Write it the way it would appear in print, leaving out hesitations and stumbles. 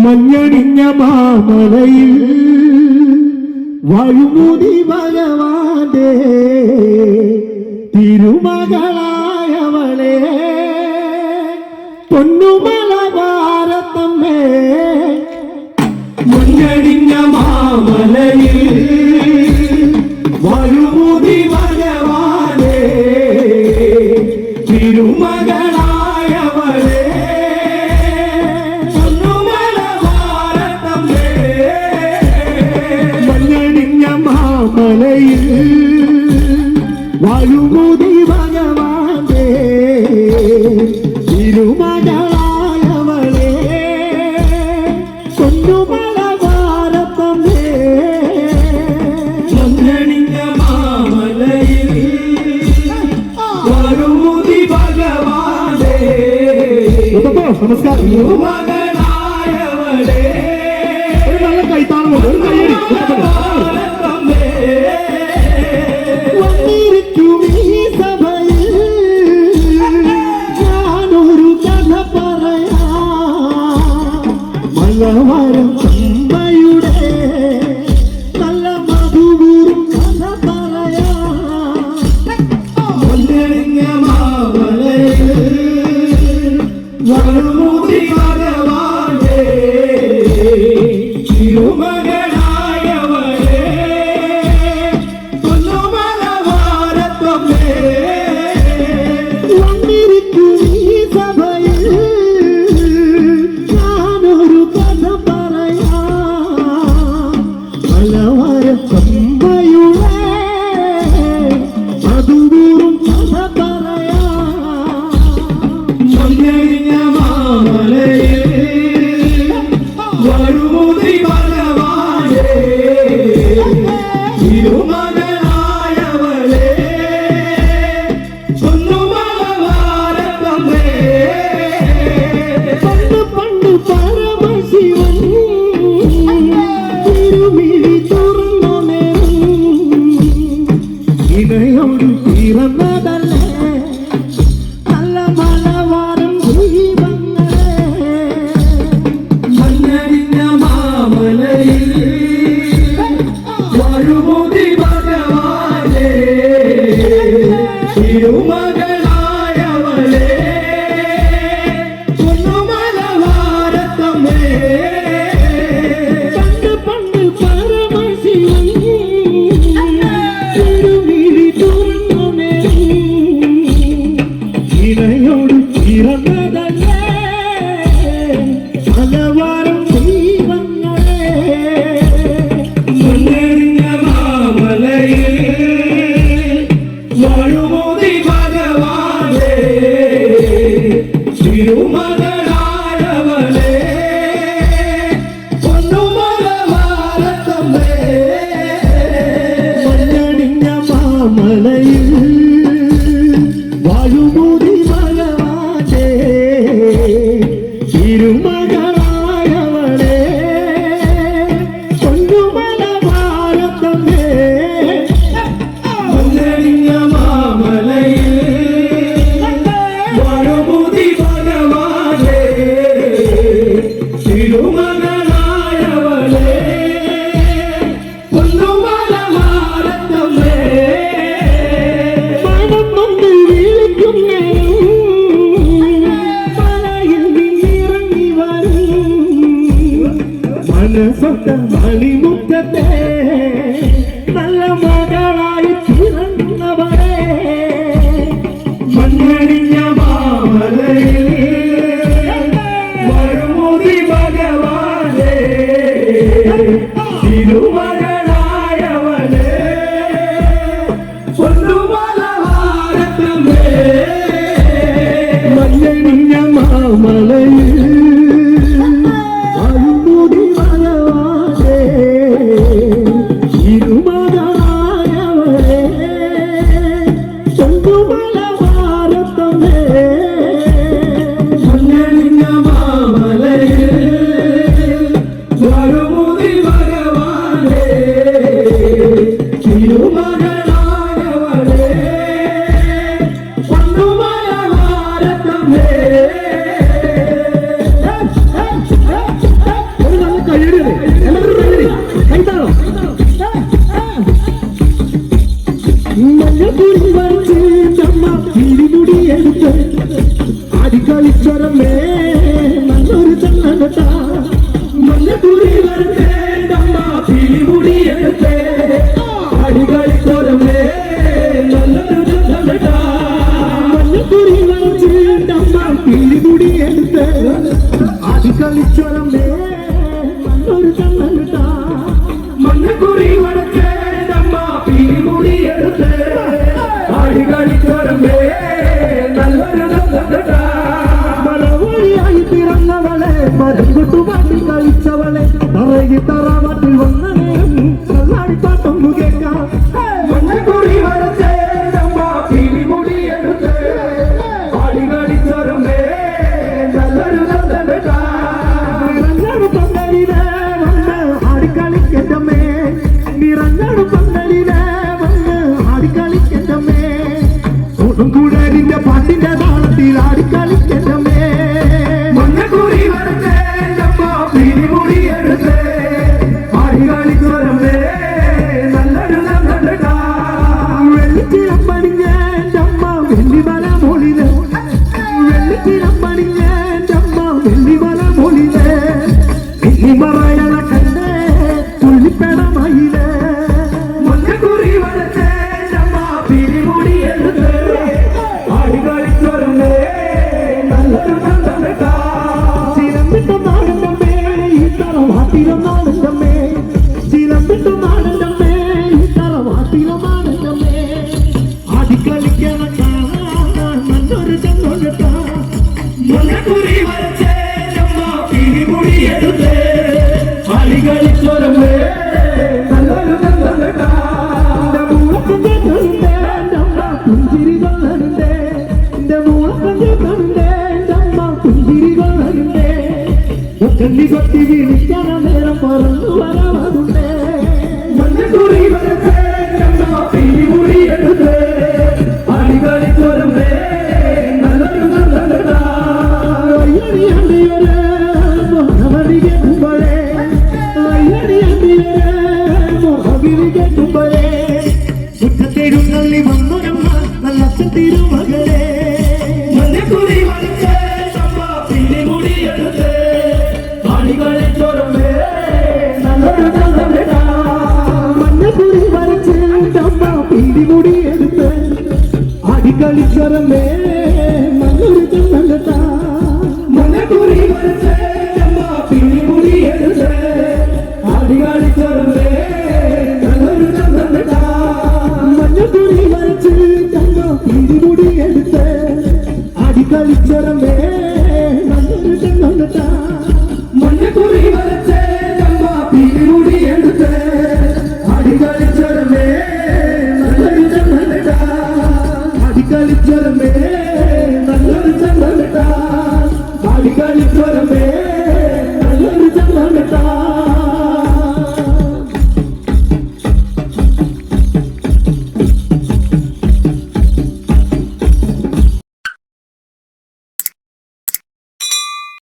മഞ്ഞണിഞ്ഞ മാമലയിൽ വഴുമുതി ഭഗവാന്റെ തിരുമകളായവളെ പൊന്നുമല ഭാരതമ്മേ. മഞ്ഞണിഞ്ഞ മാമലയിൽ വഴുമുതി ഭഗവാന്റെ തിരുമകളായവളെ പൊന്നുമല ഭാരതമ്മേ. മഞ്ഞണിഞ്ഞ മാമലയിൽ വഴുമുതി ഭഗവാന്റെ തിരുമകളായവളെ പൊന്നുമല ഭാരതമ്മേ. മഞ്ഞണിഞ്ഞ മാമലയിൽ വഴുമുതി ഭഗവാന്റെ നമസ്കാരം തിരുമകളായവളെ. ഒരു നല്ല കൈത്താളം വന്നിരിക്കും ഈ സഭയിൽ ഞാനൊരു കഥ പറയാം. മലവാരം അമ്മയുടെ നല്ല മധുവൂറും കഥ പറയാം. മഞ്ഞണിഞ്ഞ മാമലയിൽ വഴുമുതി ഭഗവാന്റെ തിരുമകളായവളെ പൊന്നുമല ഭാരതമ്മേ. വന്നിരിക്കും ഈ സഭയിൽ ഞാനൊരു കഥ പറയാം. മലവാരം അമ്മയുടെ മധുവൂറും കഥ പറയാം. മഞ്ഞണിഞ്ഞ മാമലയിൽ വഴുമുതി ഭഗവാന്റെ തിരുമകളായവളെ പൊന്നുമല ഭാരതമ്മേ. പണ്ട് പണ്ട് പരമശിവൻ തിരുമിഴി തുറന്ന നേരം ഇണയോട് പിറന്നതല്ലേ നല്ല മലവാരം ദീപങ്ങളെ. മഞ്ഞണിഞ്ഞ മാമലയിൽ വഴുമുതി ഭഗവാന്റെ തിരുമകളായവളെ പൊന്നുമല ഭാരതമ്മേ. പണ്ട് പണ്ട് പരമശിവൻ തിരുമിഴി തുറന്ന നേരം ഇണയോട് പിറന്നതല്ലേ മലവാരം ദീപങ്ങളെ. മഞ്ഞണിഞ്ഞ മാമലയിൽ വഴുമുതി ഭഗവാന്റെ തിരുമകളായവളെ പൊന്നുമല ഭാരതമ്മേ. മഞ്ഞണിഞ്ഞ മാമലയിൽ വഴുമുതി ഭഗവാന്റെ തിരുമകളായവളെ പൊന്നുമല ഭാരതമ്മേ. മഞ്ഞണിഞ്ഞ മാമലയിൽ വഴുമുതി ഭഗവാന്റെ തിരുമകളായവളെ പൊന്നുമല ഭാരതമ്മേ. മനം കൊണ്ട് വിളിക്കുന്നേ മലയിൽ നിന്നിറങ്ങി വരും മനസ്സൊത്ത മണിമുറ്റത്തെ നല്ല മകളായി പിറന്നവളെ. മഞ്ഞണിഞ്ഞ മാമലയിൽ വഴുമുതി ഭഗവാന്റെ തിരുമകളായവളെ പൊന്നുമല ഭാരതമ്മേ. മഞ്ഞണിഞ്ഞ മാമലയിൽ വഴുമുതി ഭഗവാന്റെ പിടിമുടി എടുത്ത് അടിക്കളിച്ചൊരമേ നല്ലൊരു ചങ്ങനട്ട മഞ്ഞക്കുറി വരട്ടെ അമ്മ പിടിമുടി എടുത്ത് അടിക്കളിച്ചൊരമേ നല്ലൊരു ചങ്ങനട്ട മഞ്ഞക്കുറി വരട്ടെ അമ്മ പിടിമുടി എടുത്ത് അടിക്കളിച്ചൊരമേ നല്ലൊരു ചങ്ങനട്ട മഞ്ഞക്കുറി വരട്ടെ അമ്മ പിടിമുടി എടുത്ത് അടിക്കളിച്ചൊരമേ മലവഴിയായി പിറന്നവളെ മരം കൊട്ടുപാട്ടി കളിച്ചവളെ തറകി തറാവാട്ടിൽ വന്നവേ കല്ലാടിപ്പാട്ടൊന്നു കേൾക്കാം മഞ്ഞക്കുറി വരച്ചേ നമ്മ പിടിമുടി എടുത്ത് അടികളിച്ചൊരമേ നല്ലൊരു നിറഞ്ഞാട് പന്തലിലെ വന്ന് ആടിക്കളിക്കറ്റമ്മേ നിറഞ്ഞാട് പന്തലിലെ വന്ന് ആടിക്കളിക്കറ്റമ്മേ കൂടരിന്റെ പാട്ടിന്റെ താളത്തിൽ ആടിക്കളിക്കറ്റമ്മേ മഞ്ഞക്കുറി വരട്ടെ നമ്മ പിടിമുടി എടുത്ത് ആടിക്കളിച്ചൊരമേ നല്ലൊരു വെള്ളിച്ചിരം പണിഞ്ഞ അമ്മ വെള്ളിമല മൊളില് വെള്ളിച്ചിരം പണിഞ്ഞ അമ്മ വെള്ളിമല മൊളില് വെള്ളിമറയണ കണ്ടേ തുള്ളിപ്പെടമയില് മഞ്ഞക്കുറി വരട്ടെ നമ്മ പിടിമുടി എടുത്ത് അടികളിച്ചൊരമേ നല്ലൊരു ചിലമ്പിട്ട നാടൻ്റമ്മേ ഈ തറവാട്ടിലൊന്നാണെൻ്റമ്മേ ചിലമ്പിട്ട നാടൻ്റമ്മേ ഈ തറവാട്ടിലൊന്നാണെൻ്റമ്മേ അടിക്കളിക്കണ കാണാൻ നല്ലൊരു ചങ്ങനട്ട മഞ്ഞക്കുറി വരച്ചേ നമ്മ പിടിമുടി എടുത്ത് അടികളിച്ചൊരമേ നല്ലൊരു ചങ്ങനട്ട എന്റെ മൂളക്കം കേൾക്കണുണ്ടേ എൻ്റെ അമ്മ പുഞ്ചിരി കൊള്ളണുണ്ടേ എന്റെ മൂളക്കം കേൾക്കണുണ്ടേ എൻ്റെ അമ്മ പുഞ്ചിരി കൊള്ളണുണ്ടേ ഒറ്റല്ലി കൊട്ടി വിളിക്കണ നേരം പറന്നു വരാറുണ്ടേ മഞ്ഞക്കുറി വരച്ചേ നമ്മ പിടിമുടി എടുത്ത് അടികളിച്ചൊരമേ നല്ലൊരു അയ്യടിയണ്ടിയൊരേ മോഹവലി കേൾക്കുമ്പോഴേ അയ്യടിയണ്ടിയൊരേ മോഹവിളി കേൾക്കുമ്പോഴേ മുറ്റത്തെരുന്നള്ളി വന്നൊരമ്മ നല്ല തിരുമകളെ മഞ്ഞക്കുറി വരച്ചേ നമ്മ പിടിമുടി എടുത്ത് അടികളിച്ചൊരമേ നല്ലൊരു മഞ്ഞക്കുറി വരച്ചേ നമ്മ പിടിമുടി എടുത്ത് അടികളിച്ചൊരമേ